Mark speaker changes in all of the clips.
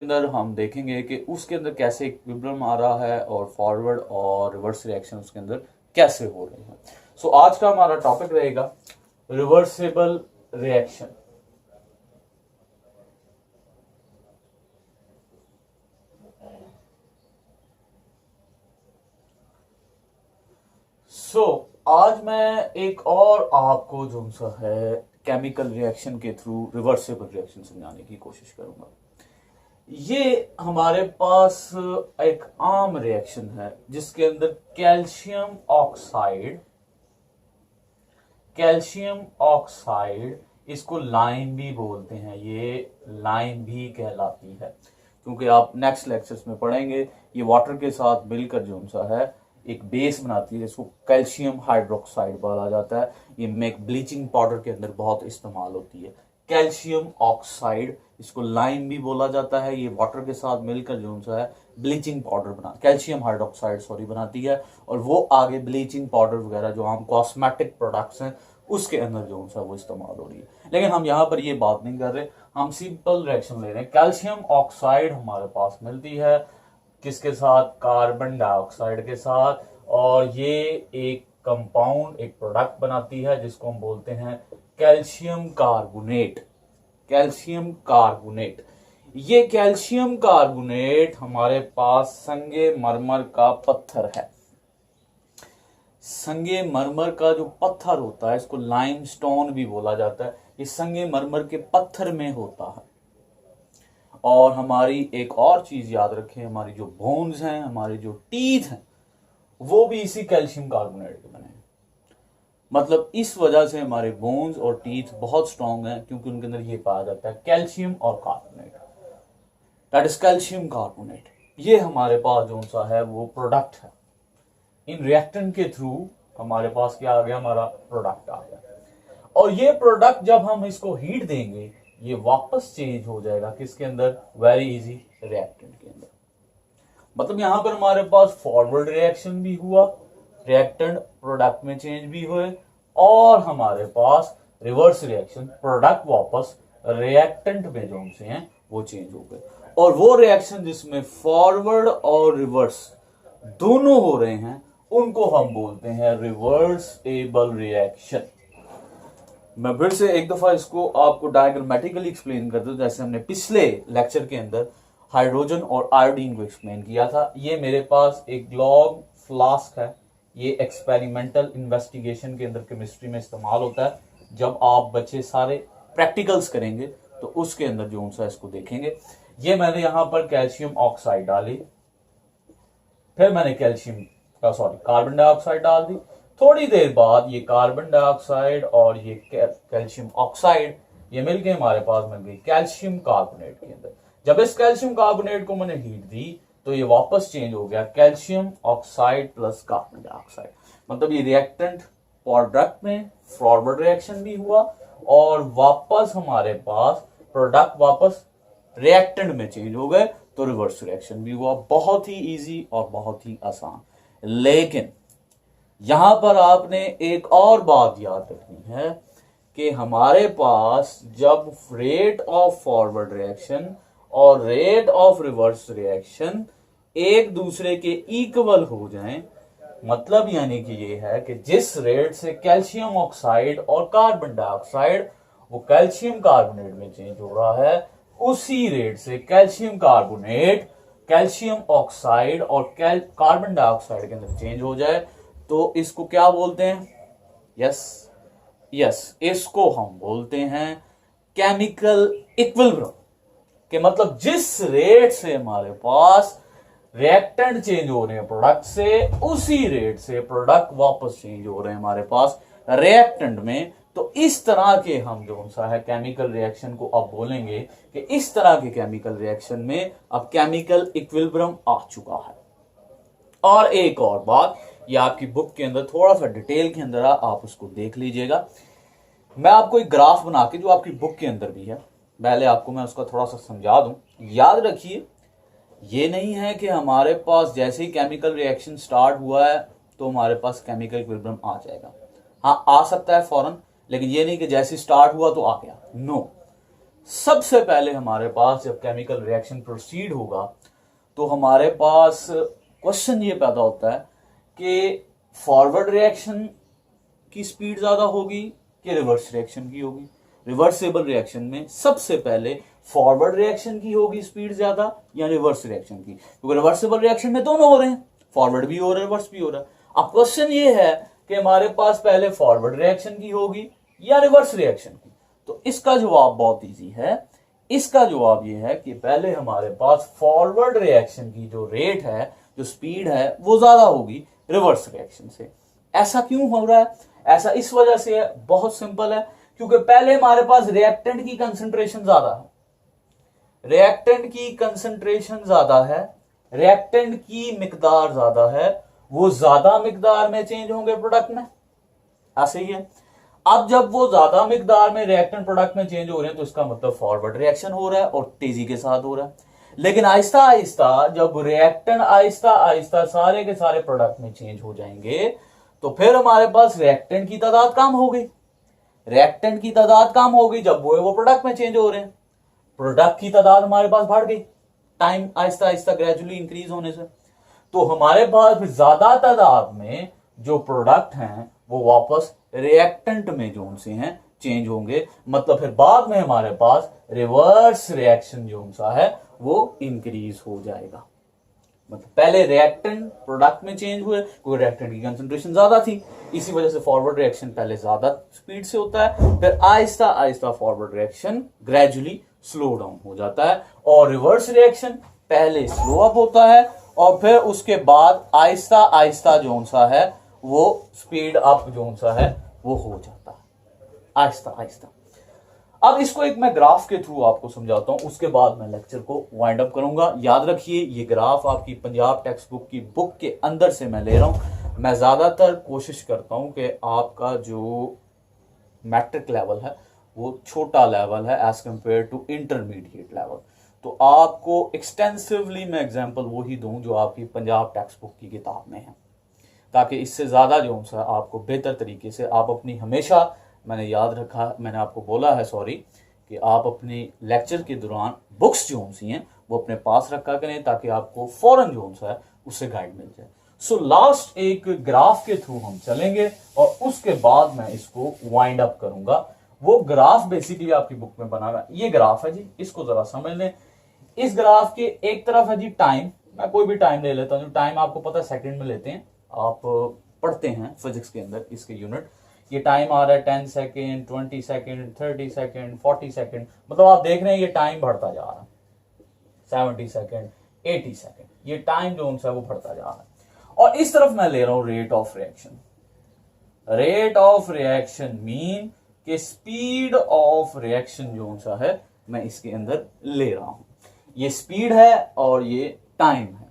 Speaker 1: अंदर हम देखेंगे कि उसके अंदर कैसे इक्विलिब्रियम आ रहा है और फॉरवर्ड और रिवर्स रिएक्शन उसके अंदर कैसे हो रहे हैं। सो आज का हमारा टॉपिक रहेगा रिवर्सिबल रिएक्शन। आज मैं एक और आपको जो सा है केमिकल रिएक्शन के थ्रू रिवर्सिबल रिएक्शन समझाने की कोशिश करूंगा। ये हमारे पास एक आम रिएक्शन है जिसके अंदर कैल्शियम ऑक्साइड इसको लाइम भी बोलते हैं, ये लाइम भी कहलाती है क्योंकि आप नेक्स्ट लेक्चर्स में पढ़ेंगे ये वाटर के साथ मिलकर जो सा है एक बेस बनाती है जिसको कैल्शियम हाइड्रोक्साइड बोला जाता है। ये मेक ब्लीचिंग पाउडर के अंदर बहुत इस्तेमाल होती है। कैल्शियम ऑक्साइड इसको लाइम भी बोला जाता है, ये वाटर के साथ मिलकर जो सा है ब्लीचिंग पाउडर बना कैल्शियम हाइड्रोक्साइड बनाती है और वो आगे ब्लीचिंग पाउडर वगैरह जो हम कॉस्मेटिक प्रोडक्ट्स हैं उसके अंदर जो सा वो इस्तेमाल हो रही है। लेकिन हम यहाँ पर ये बात नहीं कर रहे, हम सिंपल रिएक्शन ले रहे हैं। कैल्शियम ऑक्साइड हमारे पास मिलती है किसके साथ, कार्बन डाइऑक्साइड के साथ, और ये एक कंपाउंड एक प्रोडक्ट बनाती है जिसको हम बोलते हैं कैल्शियम कार्बोनेट। कैल्शियम कार्बोनेट, ये कैल्शियम कार्बोनेट हमारे पास संगमरमर का पत्थर है। संगमरमर का जो पत्थर होता है इसको लाइमस्टोन भी बोला जाता है, ये संगमरमर के पत्थर में होता है। और हमारी एक और चीज याद रखें, हमारी जो बोन्स हैं, हमारे जो टीथ हैं, वो भी इसी कैल्शियम कार्बोनेट के बने हैं। मतलब इस वजह से हमारे बोन्स और टीथ बहुत स्ट्रांग हैं क्योंकि उनके अंदर ये पाया जाता है कैल्शियम और carbonate, that is calcium carbonate. ये हमारे पास जो सा है वो प्रोडक्ट है। इन रिएक्टेंट के थ्रू हमारे पास क्या आ गया, हमारा प्रोडक्ट आ गया। और ये प्रोडक्ट जब हम इसको हीट देंगे ये वापस चेंज हो जाएगा किसके अंदर, वेरी इजी, रिएक्टेंट के अंदर। मतलब यहां पर हमारे पास फॉरवर्ड रिएक्शन भी हुआ, रिएक्टेंट प्रोडक्ट में चेंज भी हुए, और हमारे पास रिवर्स रिएक्शन, प्रोडक्ट वापस रिएक्टेंट में जो से हैं वो चेंज हो गए। और वो रिएक्शन जिसमें फॉरवर्ड और रिवर्स दोनों हो रहे हैं उनको हम बोलते हैं रिवर्सिबल रिएक्शन। मैं फिर से एक दफा इसको आपको डायग्रामेटिकली एक्सप्लेन कर दूं, जैसे हमने पिछले लेक्चर के अंदर हाइड्रोजन और आयोडीन को एक्सप्लेन किया था। ये मेरे पास एक लॉग फ्लास्क है, ये एक्सपेरिमेंटल इन्वेस्टिगेशन के अंदर केमिस्ट्री में इस्तेमाल होता है। जब आप बच्चे सारे प्रैक्टिकल्स करेंगे तो उसके अंदर जो सा इसको देखेंगे। ये मैंने यहां पर कैल्शियम ऑक्साइड डाली, फिर मैंने कार्बन डाइऑक्साइड डाल दी। थोड़ी देर बाद ये कार्बन डाइऑक्साइड और ये कैल्शियम ऑक्साइड ये मिलके हमारे पास मिल गई कैल्शियम कार्बोनेट के अंदर। जब इस कैल्शियम कार्बोनेट को मैंने हीट दी तो ये वापस चेंज हो गया calcium oxide plus carbon dioxide. मतलब ये रिएक्टेंट प्रोडक्ट में फॉरवर्ड रिएक्शन भी हुआ और वापस हमारे पास प्रोडक्ट वापस रिएक्टेंट में चेंज हो गए, तो रिवर्स रिएक्शन भी हुआ। बहुत ही इजी और बहुत ही आसान। लेकिन यहां पर आपने एक और बात याद रखनी है कि हमारे पास जब रेट ऑफ फॉरवर्ड रिएक्शन और रेट ऑफ रिवर्स रिएक्शन एक दूसरे के इक्वल हो जाएं, मतलब यानी कि ये है कि जिस रेट से कैल्शियम ऑक्साइड और कार्बन डाइऑक्साइड वो कैल्शियम कार्बोनेट में चेंज हो रहा है, उसी रेट से कैल्शियम कार्बोनेट कैल्शियम ऑक्साइड और कार्बन डाइऑक्साइड के अंदर चेंज हो जाए तो इसको क्या बोलते हैं, यस इसको हम बोलते हैं केमिकल इक्विलिब्रियम। कि मतलब जिस रेट से हमारे पास रिएक्टेंट चेंज हो रहे हैं प्रोडक्ट से, उसी रेट से प्रोडक्ट वापस चेंज हो रहे हैं हमारे पास रिएक्टेंट में। तो इस तरह के हम जो सा है केमिकल रिएक्शन को अब बोलेंगे कि इस तरह के केमिकल रिएक्शन में अब केमिकल इक्विलिब्रियम आ चुका है। और एक और बात, ये आपकी बुक के अंदर थोड़ा सा डिटेल के अंदर आप उसको देख लीजिएगा। मैं आपको एक ग्राफ बना के, जो आपकी बुक के अंदर भी है, पहले आपको मैं उसका थोड़ा सा समझा दूं। याद रखिए ये नहीं है कि हमारे पास जैसे ही केमिकल रिएक्शन स्टार्ट हुआ है तो हमारे पास केमिकल इक्विलिब्रियम आ जाएगा। हाँ, आ सकता है फौरन, लेकिन ये नहीं कि जैसे स्टार्ट हुआ तो आ गया। नो, सबसे पहले हमारे पास जब केमिकल रिएक्शन प्रोसीड होगा तो हमारे पास क्वेश्चन ये पैदा होता है कि फॉरवर्ड रिएक्शन की स्पीड ज्यादा होगी कि रिवर्स रिएक्शन की होगी। रिवर्सेबल रिएक्शन में सबसे पहले फॉरवर्ड रिएक्शन की होगी स्पीड ज्यादा या रिवर्स रिएक्शन की, क्योंकि रिवर्सेबल रिएक्शन में दोनों हो रहे हैं, फॉरवर्ड भी हो रहा है रिवर्स भी हो रहा है। अब क्वेश्चन ये है कि हमारे पास पहले फॉरवर्ड रिएक्शन की होगी या रिवर्स रिएक्शन की। तो इसका जवाब बहुत इजी है। इसका जवाब ये है कि पहले हमारे पास फॉरवर्ड रिएक्शन की जो रेट है, जो स्पीड है, वो ज्यादा होगी रिवर्स रिएक्शन से। ऐसा क्यों हो रहा है? ऐसा इस वजह से है, बहुत सिंपल है, क्योंकि पहले हमारे पास रिएक्टेंट की कंसंट्रेशन ज्यादा है, रिएक्टेंट की कंसंट्रेशन ज्यादा है, रिएक्टेंट की मिकदार ज्यादा है, वो ज्यादा मिकदार में चेंज होंगे प्रोडक्ट में, ऐसे ही है। अब जब वो ज्यादा मिकदार में रिएक्टेंट प्रोडक्ट में चेंज हो रहे हैं तो इसका मतलब फॉरवर्ड रिएक्शन हो रहा है और तेजी के साथ हो रहा है। लेकिन आहिस्ता आहिस्ता जब रिएक्टेंट आहिस्ता आहिस्ता सारे के सारे प्रोडक्ट में चेंज हो जाएंगे तो फिर हमारे पास रिएक्टेंट की तादाद कम हो गई। रिएक्टेंट की तादाद कम हो गई जब वो प्रोडक्ट में चेंज हो रहे हैं, प्रोडक्ट की तादाद हमारे पास बढ़ गई time Aahista Aahista gradually increase होने से। तो हमारे पास ज्यादा तादाद में जो प्रोडक्ट हैं वो वापस रिएक्टेंट में जो उनसे हैं चेंज होंगे, मतलब फिर बाद में हमारे पास रिवर्स रिएक्शन जो सा है वो इंक्रीज हो जाएगा। मतलब पहले रिएक्टेंट प्रोडक्ट में चेंज हुए क्योंकि रिएक्टेंट की कंसंट्रेशन ज्यादा थी, इसी वजह से फॉरवर्ड रिएक्शन पहले ज्यादा स्पीड से होता है, फिर Aahista Aahista forward reaction gradually slow down हो जाता है, और रिवर्स रिएक्शन पहले स्लो अप होता है और फिर उसके बाद आहिस्ता आहिस्ता जो सा है वो स्पीड अप जो सा है वो हो जाता है आहिस्ता आहिस्ता। अब इसको एक मैं ग्राफ के थ्रू आपको समझाता हूं, उसके बाद मैं लेक्चर को वाइंड अप करूंगा। याद रखिए ये ग्राफ आपकी पंजाब टेक्स्ट बुक की बुक के अंदर से मैं ले रहा हूं। मैं ज्यादातर कोशिश करता हूं कि आपका जो मैट्रिक लेवल है वो छोटा लेवल है as compared to intermediate level, तो आपको एक्सटेंसिवली मैं एग्जांपल वो ही दूं जो आपकी पंजाब टेक्स्ट बुक की किताब में है, ताकि इससे ज्यादा जो सा आपको बेहतर तरीके से आप अपनी हमेशा मैंने आपको बोला है कि आप अपने लेक्चर के दौरान बुक्स जो सी हैं वो अपने पास रखा करें ताकि आपको फौरन जो सा है उससे गाइड मिल जाए। सो लास्ट एक ग्राफ के थ्रू हम चलेंगे और उसके बाद मैं इसको वाइंड अप करूंगा। वो ग्राफ बेसिकली आपकी बुक में बना हुआ है, ये ग्राफ है जी, इसको जरा समझ लें। इस ग्राफ के एक तरफ है जी टाइम, मैं कोई भी टाइम ले लेता हूं, टाइम आपको पता है सेकंड में लेते हैं, आप पढ़ते हैं फिजिक्स के अंदर इसके यूनिट। ये टाइम आ रहा है 10 सेकेंड, 20 सेकेंड, 30 सेकेंड, 40 सेकेंड, मतलब आप देख रहे हैं ये टाइम बढ़ता जा रहा है, 70 सेकेंड, 80 सेकेंड, ये टाइम जो है वो बढ़ता जा रहा है। और इस तरफ मैं ले रहा हूं rate of reaction. Rate of reaction mean कि स्पीड ऑफ रिएक्शन जो सा है मैं इसके अंदर ले रहा हूं, ये स्पीड है और ये टाइम है।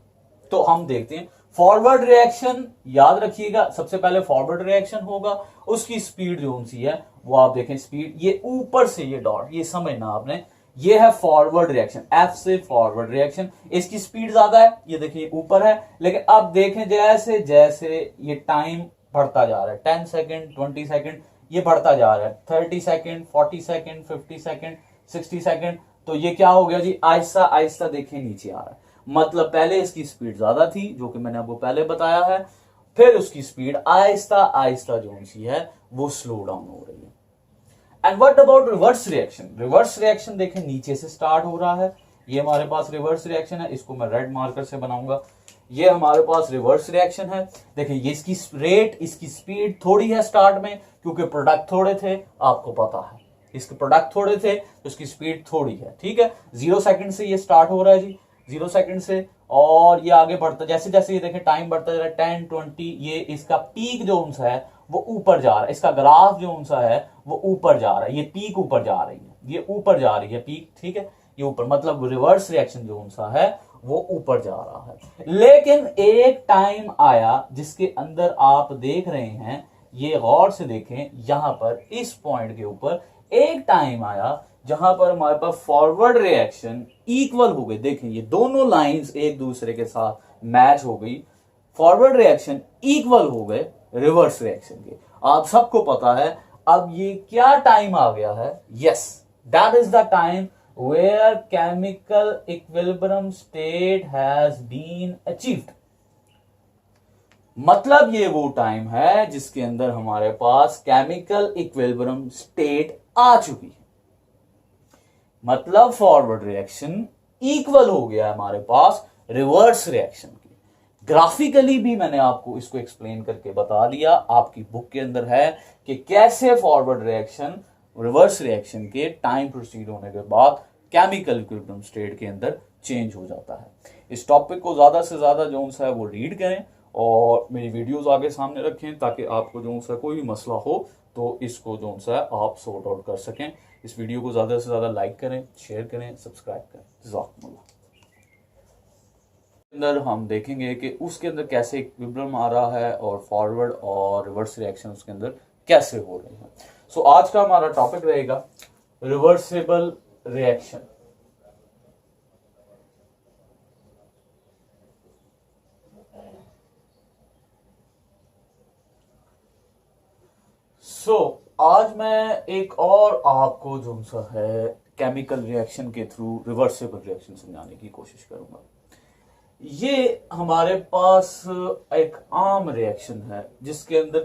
Speaker 1: तो हम देखते हैं फॉरवर्ड रिएक्शन, याद रखिएगा सबसे पहले फॉरवर्ड रिएक्शन होगा, उसकी स्पीड जो सी है वो आप देखें, स्पीड ये ऊपर से ये डॉट, ये समझना आपने, ये है फॉरवर्ड रिएक्शन, एफ से फॉरवर्ड रिएक्शन, इसकी स्पीड ज्यादा है, ये देखिए ऊपर है। लेकिन अब देखें जैसे जैसे ये टाइम बढ़ता जा रहा है, 10 सेकेंड, 20 सेकेंड, ये बढ़ता जा रहा है, 30 सेकेंड, 40 सेकेंड, 50 सेकेंड, 60 सेकेंड, तो ये क्या हो गया जी, आहिस्ता आहिस्ता देखिए नीचे आ रहा है। मतलब पहले इसकी स्पीड ज्यादा थी जो कि मैंने आपको पहले बताया है, फिर उसकी स्पीड आहिस्ता आहिस्ता जो सी है वो स्लो डाउन हो रही है। And what about reverse reaction? Reverse reaction देखें नीचे से स्टार्ट हो रहा है, ये हमारे पास रिवर्स रिएक्शन है, इसको मैं रेड मार्कर से बनाऊंगा, ये हमारे पास रिवर्स रिएक्शन है। देखिए ये इसकी रेट, इसकी स्पीड थोड़ी है स्टार्ट में क्योंकि प्रोडक्ट थोड़े थे, आपको पता है इसके प्रोडक्ट थोड़े थे तो इसकी स्पीड थोड़ी है, ठीक है। 0 सेकंड से ये स्टार्ट हो रहा है जी, 0 सेकंड से, और ये आगे बढ़ता, जैसे जैसे ये देखें टाइम बढ़ता जा रहा है, 10, 20, ये इसका पीक जो उनसा है वो ऊपर जा रहा है, इसका ग्राफ जो उनसा है वो ऊपर जा रहा है, ये पीक ऊपर जा रही है, ये ऊपर जा रही है पीक, ठीक है, ये ऊपर, मतलब रिवर्स रिएक्शन जो उनसा है वो ऊपर जा रहा है। लेकिन एक टाइम आया जिसके अंदर आप देख रहे हैं, ये गौर से देखें, यहां पर इस पॉइंट के ऊपर एक टाइम आया जहां पर हमारे पास फॉरवर्ड रिएक्शन इक्वल हो गई। देखें ये दोनों लाइंस एक दूसरे के साथ मैच हो गई, फॉरवर्ड रिएक्शन इक्वल हो गए रिवर्स रिएक्शन के। आप सबको पता है अब ये क्या टाइम आ गया है, yes that is the time where chemical equilibrium state has been achieved. मतलब ये वो टाइम है जिसके अंदर हमारे पास केमिकल इक्विलिब्रियम स्टेट आ चुकी है। मतलब फॉरवर्ड रिएक्शन इक्वल हो गया हमारे पास रिवर्स रिएक्शन की। ग्राफिकली भी मैंने आपको इसको एक्सप्लेन करके बता दिया, आपकी बुक के अंदर है कि कैसे फॉरवर्ड रिएक्शन रिवर्स रिएक्शन के टाइम प्रोसीड होने के बाद केमिकल इक्विलिब्रियम स्टेट के अंदर चेंज हो जाता है। इस टॉपिक को ज्यादा से ज्यादा जो सा है वो रीड करें और मेरी वीडियोस आगे सामने रखें ताकि आपको जो सा कोई भी मसला हो तो इसको जो सा है आप सॉर्ट आउट कर सकें। इस वीडियो को ज्यादा से ज्यादा लाइक करें, शेयर करें, सब्सक्राइब करें। जज़ाकुमुल्लाह। अंदर हम देखेंगे कि उसके अंदर कैसे इक्विलिब्रियम आ रहा है और फॉरवर्ड और रिवर्स रिएक्शन उसके अंदर कैसे हो रहे हैं। सो आज का हमारा टॉपिक रहेगा रिवर्सिबल रिएक्शन। आज मैं एक और आपको जो सा है केमिकल रिएक्शन के थ्रू रिवर्सिबल रिएक्शन समझाने की कोशिश करूंगा। ये हमारे पास एक आम रिएक्शन है जिसके अंदर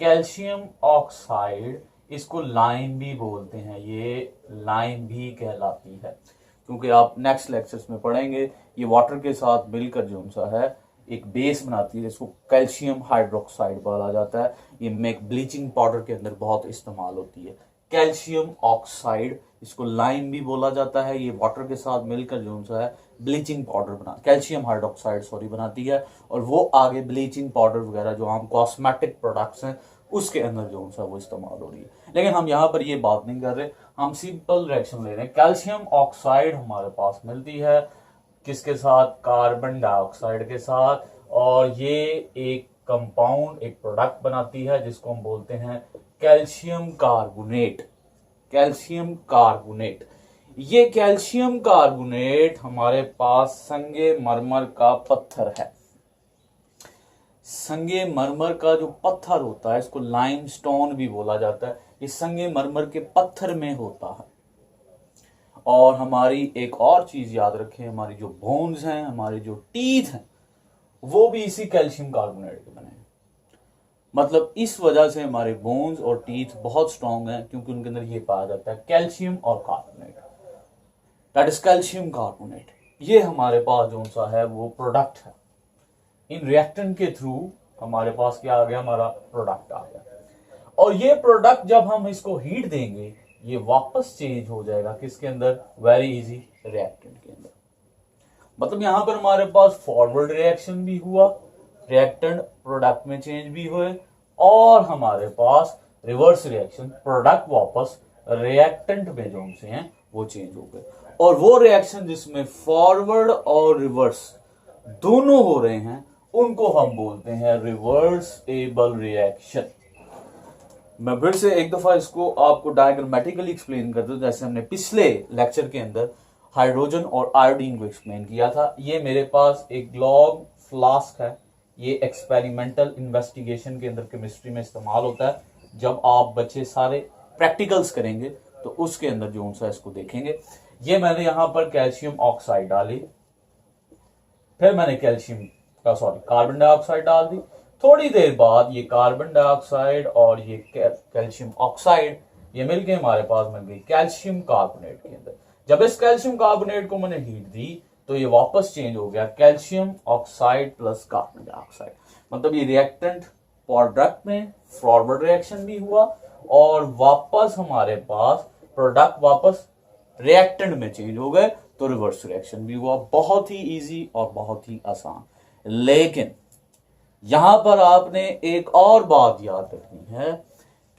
Speaker 1: कैल्शियम ऑक्साइड इसको लाइम भी बोलते हैं, ये लाइम भी कहलाती है क्योंकि आप नेक्स्ट लेक्चर्स में पढ़ेंगे ये वाटर के साथ मिलकर जो सा है एक बेस बनाती है जिसको कैल्शियम हाइड्रोक्साइड बोला जाता है। ये मेक ब्लीचिंग पाउडर के अंदर बहुत इस्तेमाल होती है। कैल्शियम ऑक्साइड इसको लाइम भी बोला जाता है, ये वाटर के साथ मिलकर जो सा है ब्लीचिंग पाउडर कैल्शियम हाइड्रोक्साइड बनाती है और वो आगे ब्लीचिंग पाउडर वगैरह जो हम कॉस्मेटिक प्रोडक्ट्स हैं उसके अंदर जो सा वो इस्तेमाल हो रही है। लेकिन हम यहाँ पर ये बात नहीं कर रहे, हम सिंपल रिएक्शन ले रहे हैं। कैल्शियम ऑक्साइड हमारे पास मिलती है किसके साथ, कार्बन डाइऑक्साइड के साथ, और ये एक कंपाउंड एक प्रोडक्ट बनाती है जिसको हम बोलते हैं कैल्शियम कार्बोनेट। ये कैल्शियम कार्बोनेट हमारे पास संगमरमर का पत्थर है। संगमरमर का जो पत्थर होता है इसको लाइमस्टोन भी बोला जाता है। ये संगमरमर के पत्थर में होता है। और हमारी एक और चीज याद रखें, हमारी जो बोन्स हैं, हमारे जो टीथ हैं, वो भी इसी कैल्शियम कार्बोनेट के बने हैं। मतलब इस वजह से हमारे बोन्स और टीथ बहुत स्ट्रांग हैं क्योंकि उनके अंदर ये पाया जाता है कैल्शियम और carbonate, that is calcium carbonate. ये हमारे पास जो सा है वो प्रोडक्ट है। इन रिएक्टेंट के थ्रू हमारे पास क्या आ गया, हमारा प्रोडक्ट आ गया। और ये प्रोडक्ट जब हम इसको हीट देंगे ये वापस चेंज हो जाएगा किसके अंदर, वेरी इजी, रिएक्टेंट के अंदर। मतलब यहां पर हमारे पास फॉरवर्ड रिएक्शन भी हुआ, रिएक्टेंट प्रोडक्ट में चेंज भी हुए, और हमारे पास रिवर्स रिएक्शन प्रोडक्ट वापस रिएक्टेंट में जो से हैं वो चेंज हो गए। और वो रिएक्शन जिसमें फॉरवर्ड और रिवर्स दोनों हो रहे हैं उनको हम बोलते हैं रिवर्सिबल रिएक्शन। मैं फिर से एक दफा इसको आपको डायग्रामेटिकली एक्सप्लेन कर दूं, जैसे हमने पिछले लेक्चर के अंदर हाइड्रोजन और आयोडीन को एक्सप्लेन किया था। ये मेरे पास एक लॉग फ्लास्क है, ये एक्सपेरिमेंटल इन्वेस्टिगेशन के अंदर केमिस्ट्री में इस्तेमाल होता है। जब आप बच्चे सारे प्रैक्टिकल्स करेंगे तो उसके अंदर जो सा इसको देखेंगे। ये मैंने यहां पर कैल्शियम ऑक्साइड डाली, फिर मैंने कार्बन डाइऑक्साइड डाल दी। थोड़ी देर बाद ये कार्बन डाइऑक्साइड और ये कैल्शियम ऑक्साइड ये मिलके हमारे पास मिल गई कैल्शियम कार्बोनेट के अंदर। जब इस कैल्शियम कार्बोनेट को मैंने हीट दी तो ये वापस चेंज हो गया calcium oxide plus carbon dioxide. मतलब ये रिएक्टेंट प्रोडक्ट में फॉरवर्ड रिएक्शन भी हुआ और वापस हमारे पास प्रोडक्ट वापस रिएक्टेंट में चेंज हो गए तो रिवर्स रिएक्शन भी हुआ। बहुत ही इजी और बहुत ही आसान। लेकिन यहां पर आपने एक और बात याद रखनी है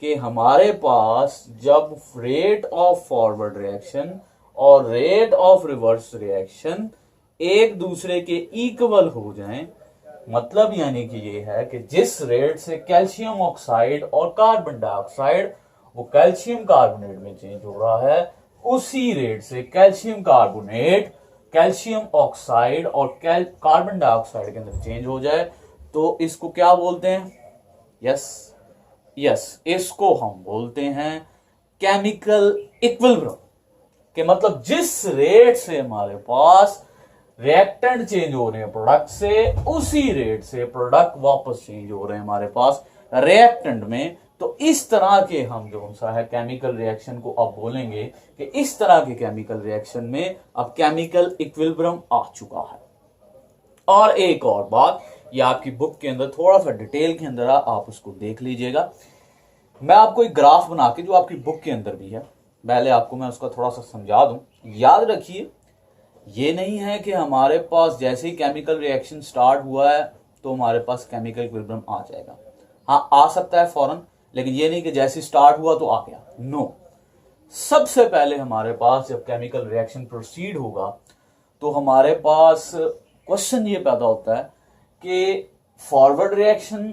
Speaker 1: कि हमारे पास जब रेट ऑफ फॉरवर्ड रिएक्शन और रेट ऑफ रिवर्स रिएक्शन एक दूसरे के इक्वल हो जाएं, मतलब यानी कि ये है कि जिस रेट से कैल्शियम ऑक्साइड और कार्बन डाइऑक्साइड वो कैल्शियम कार्बोनेट में चेंज हो रहा है, उसी रेट से कैल्शियम कार्बोनेट कैल्शियम ऑक्साइड और कार्बन डाइऑक्साइड के अंदर चेंज हो जाए तो इसको क्या बोलते हैं, यस, यस, इसको हम बोलते हैं केमिकल इक्विलिब्रियम, कि मतलब जिस रेट से हमारे पास रिएक्टेंट चेंज हो रहे हैं प्रोडक्ट से, उसी रेट से प्रोडक्ट वापस चेंज हो रहे हैं हमारे पास रिएक्टेंट में। तो इस तरह के हम जो सा है केमिकल रिएक्शन को अब बोलेंगे कि इस तरह के केमिकल रिएक्शन में अब केमिकल इक्विलिब्रियम आ चुका है। और एक और बात, ये आपकी बुक के अंदर थोड़ा सा डिटेल के अंदर आप उसको देख लीजिएगा। मैं आपको एक ग्राफ बना के, जो आपकी बुक के अंदर भी है, पहले आपको मैं उसका थोड़ा सा समझा दूं। याद रखिए, ये नहीं है कि हमारे पास जैसे ही केमिकल रिएक्शन स्टार्ट हुआ है तो हमारे पास केमिकल इक्विलिब्रियम आ जाएगा। हाँ, आ सकता है फौरन, लेकिन ये नहीं कि जैसे स्टार्ट हुआ तो आ गया। नो, सबसे पहले हमारे पास जब केमिकल रिएक्शन प्रोसीड होगा तो हमारे पास क्वेश्चन ये पैदा होता है कि फॉरवर्ड रिएक्शन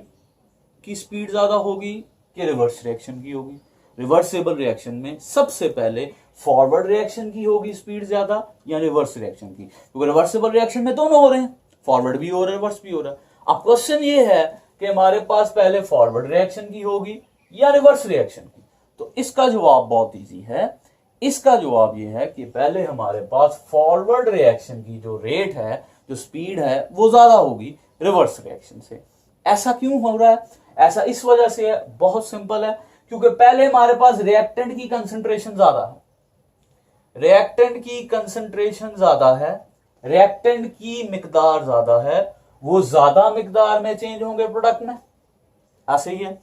Speaker 1: की स्पीड ज्यादा होगी कि रिवर्स रिएक्शन की होगी। रिवर्सेबल रिएक्शन में सबसे पहले फॉरवर्ड रिएक्शन की होगी स्पीड ज्यादा या रिवर्स रिएक्शन की, क्योंकि रिवर्सेबल रिएक्शन में दोनों हो रहे हैं, फॉरवर्ड भी हो रहा है रिवर्स भी हो रहा है। अब क्वेश्चन ये है कि हमारे पास पहले फॉरवर्ड रिएक्शन की होगी या रिवर्स रिएक्शन की। तो इसका जवाब बहुत इजी है। इसका जवाब ये है कि पहले हमारे पास फॉरवर्ड रिएक्शन की जो रेट है, जो स्पीड है, वो ज्यादा होगी रिवर्स रिएक्शन से। ऐसा क्यों हो रहा है? ऐसा इस वजह से है, बहुत सिंपल है, क्योंकि पहले हमारे पास रिएक्टेंट की कंसंट्रेशन ज्यादा है, रिएक्टेंट की कंसंट्रेशन ज्यादा है, रिएक्टेंट की मिकदार ज्यादा है, वो ज्यादा मिकदार में चेंज होंगे प्रोडक्ट में। ऐसे ही है।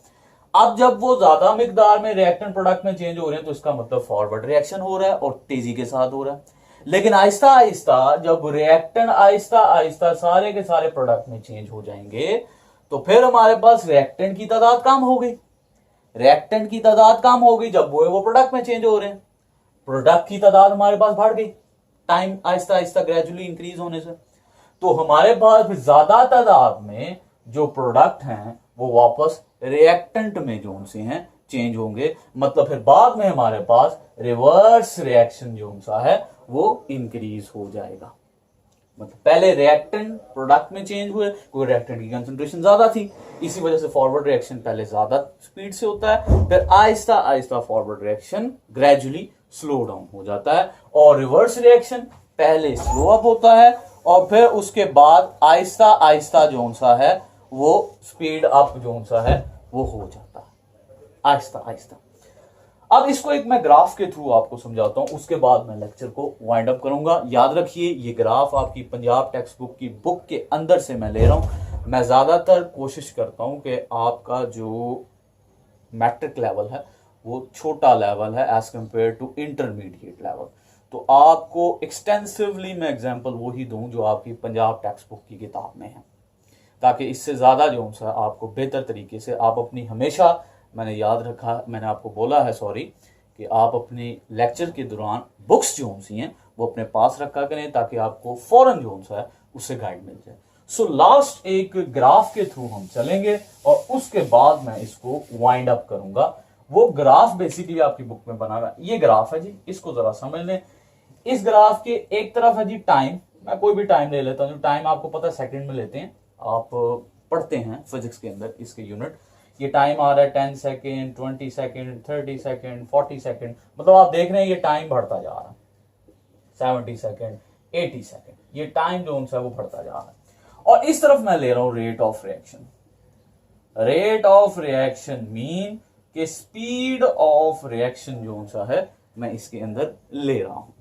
Speaker 1: अब जब वो ज्यादा मिकदार में रिएक्टेंट प्रोडक्ट में चेंज हो रहे हैं तो इसका मतलब फॉरवर्ड रिएक्शन हो रहा है और तेजी के साथ हो रहा है। लेकिन आहिस्ता आहिस्ता जब रिएक्टेंट आहिस्ता आहिस्ता सारे के सारे प्रोडक्ट में चेंज हो जाएंगे तो फिर हमारे पास रिएक्टेंट की तादाद कम हो गई। रिएक्टेंट की तादाद कम हो गई जब वो प्रोडक्ट में चेंज हो रहे हैं, प्रोडक्ट की तादाद हमारे पास बढ़ गई time Aahista Aahista gradually increase होने से। तो हमारे पास ज्यादा तादाद में जो प्रोडक्ट हैं वो वापस रिएक्टेंट में जो उनसे हैं चेंज होंगे। मतलब फिर बाद में हमारे पास रिवर्स रिएक्शन जो उनसा है वो इंक्रीज हो जाएगा। मतलब पहले रिएक्टेंट प्रोडक्ट में चेंज हुए क्योंकि रिएक्टेंट की कंसंट्रेशन ज्यादा थी, इसी वजह से फॉरवर्ड रिएक्शन पहले ज्यादा स्पीड से होता है, फिर Aahista Aahista forward reaction gradually slow down हो जाता है, और रिवर्स रिएक्शन पहले स्लो अप होता है और फिर उसके बाद आहिस्ता आहिस्ता जो सा है वो स्पीड अप जो सा है वो हो जाता है आहिस्ता आहिस्ता। अब इसको एक मैं ग्राफ के थ्रू आपको समझाता हूं, उसके बाद मैं लेक्चर को वाइंड अप करूंगा। याद रखिए, ये ग्राफ आपकी पंजाब टेक्स्ट बुक की बुक के अंदर से मैं ले रहा हूं। मैं ज्यादातर कोशिश करता हूं कि आपका जो मैट्रिक लेवल है वो छोटा लेवल है as compared to intermediate level. तो आपको एक्सटेंसिवली मैं एग्जांपल वो ही दूं जो आपकी पंजाब टेक्स्ट बुक की किताब में है, ताकि इससे ज्यादा जो सा आपको बेहतर तरीके से आप अपनी हमेशा मैंने आपको बोला है कि आप अपने लेक्चर के दौरान बुक्स जो सी हैं वो अपने पास रखा करें ताकि आपको फौरन जो सा है उससे गाइड मिल जाए। सो लास्ट एक ग्राफ के थ्रू हम चलेंगे और उसके बाद मैं इसको वाइंड अप करूंगा। वो ग्राफ बेसिकली आपकी बुक में बना हुआ है। ये ग्राफ है जी, इसको जरा समझ लें। इस ग्राफ के एक तरफ है जी टाइम, मैं कोई भी टाइम ले लेता हूं। टाइम आपको पता है सेकंड में लेते हैं, आप पढ़ते हैं फिजिक्स के अंदर इसके यूनिट। ये टाइम आ रहा है 10 सेकेंड, 20 सेकेंड, 30 सेकेंड, 40 सेकेंड, मतलब आप देख रहे हैं ये टाइम बढ़ता जा रहा है। 70 सेकेंड, 80 सेकेंड, ये टाइम जो है वो बढ़ता जा रहा है। और इस तरफ मैं ले रहा हूं rate of reaction. Rate of reaction mean कि स्पीड ऑफ रिएक्शन जो सा है मैं इसके अंदर ले रहा हूं।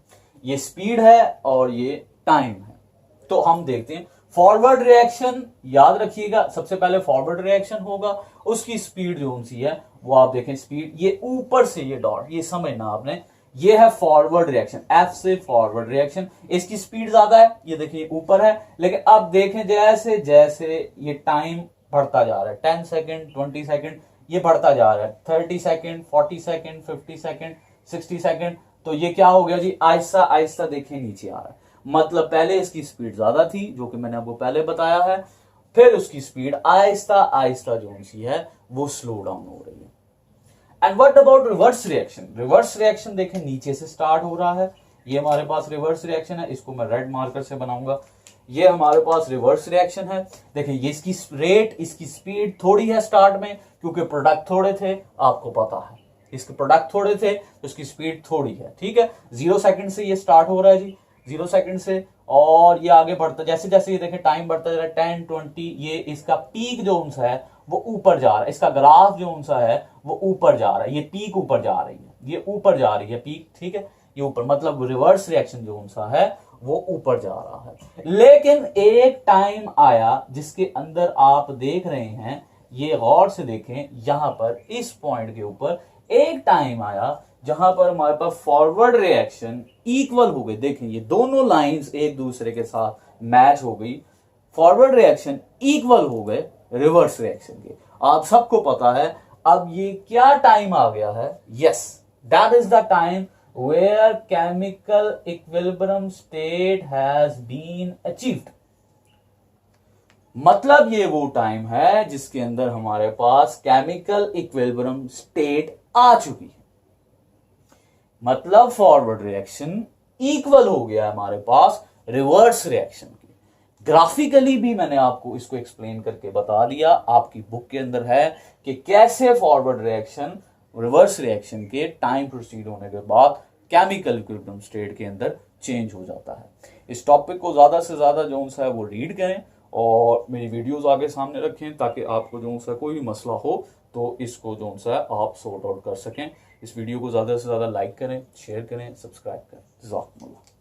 Speaker 1: ये स्पीड है और ये टाइम है। तो हम देखते हैं फॉरवर्ड रिएक्शन, याद रखिएगा सबसे पहले फॉरवर्ड रिएक्शन होगा, उसकी स्पीड जो सी है वो आप देखें, स्पीड ये ऊपर से ये डॉट, ये समझना आपने, ये है फॉरवर्ड रिएक्शन, एफ से फॉरवर्ड रिएक्शन। इसकी स्पीड ज्यादा है, ये देखिए ऊपर है। लेकिन अब देखें जैसे जैसे ये टाइम बढ़ता जा रहा है, 10 सेकेंड, 20 सेकेंड, ये बढ़ता जा रहा है, 30 सेकेंड, 40 सेकेंड, 50 सेकेंड, 60 सेकेंड, तो ये क्या हो गया जी, आहिस्ता आहिस्ता देखिए नीचे आ रहा है। मतलब पहले इसकी स्पीड ज्यादा थी जो कि मैंने आपको पहले बताया है, फिर उसकी स्पीड आहिस्ता आहिस्ता जो सी है वो स्लो डाउन हो रही है। And what about reverse reaction? Reverse reaction देखें नीचे से स्टार्ट हो रहा है, ये हमारे पास रिवर्स रिएक्शन है, इसको मैं रेड मार्कर से बनाऊंगा। ये हमारे पास रिवर्स रिएक्शन है। देखिए ये इसकी रेट, इसकी स्पीड थोड़ी है स्टार्ट में, क्योंकि प्रोडक्ट थोड़े थे, आपको पता है इसके प्रोडक्ट थोड़े थे तो इसकी स्पीड थोड़ी है। ठीक है, 0 सेकंड से ये स्टार्ट हो रहा है जी, 0 सेकंड से, और ये आगे बढ़ता, जैसे जैसे ये देखें टाइम बढ़ता जा रहा है 10 20, ये इसका पीक जो उनसा है वो ऊपर जा रहा है, इसका ग्राफ जो उनसा है वो ऊपर जा रहा है, ये पीक ऊपर जा रही है, ये ऊपर जा रही है पीक। ठीक है, ये ऊपर, मतलब रिवर्स रिएक्शन जो उनसा है वो ऊपर जा रहा है। लेकिन एक टाइम आया जिसके अंदर आप देख रहे हैं, ये गौर से देखें, यहां पर इस पॉइंट के ऊपर एक टाइम आया जहां पर हमारे पास फॉरवर्ड रिएक्शन इक्वल हो गई। देखें ये दोनों लाइंस एक दूसरे के साथ मैच हो गई, फॉरवर्ड रिएक्शन इक्वल हो गए रिवर्स रिएक्शन के। आप सबको पता है अब ये क्या टाइम आ गया है, yes that is the time where chemical equilibrium state has been achieved. मतलब ये वो टाइम है जिसके अंदर हमारे पास केमिकल इक्विलिब्रियम स्टेट आ चुकी है, मतलब फॉरवर्ड रिएक्शन इक्वल हो गया हमारे पास रिवर्स रिएक्शन की। ग्राफिकली भी मैंने आपको इसको एक्सप्लेन करके बता दिया, आपकी बुक के अंदर है कि कैसे फॉरवर्ड रिएक्शन रिवर्स रिएक्शन के टाइम प्रोसीड होने के बाद केमिकल इक्विलिब्रियम स्टेट के अंदर चेंज हो जाता है। इस टॉपिक को ज्यादा से ज्यादा जो है वो रीड करें और मेरी वीडियोस आगे सामने रखें, ताकि आपको जो है कोई भी मसला हो तो इसको जो है आप सॉर्ट आउट कर सकें। इस वीडियो को ज़्यादा से ज़्यादा लाइक करें, शेयर करें, सब्सक्राइब करें। जज़ाकुमुल्लाह।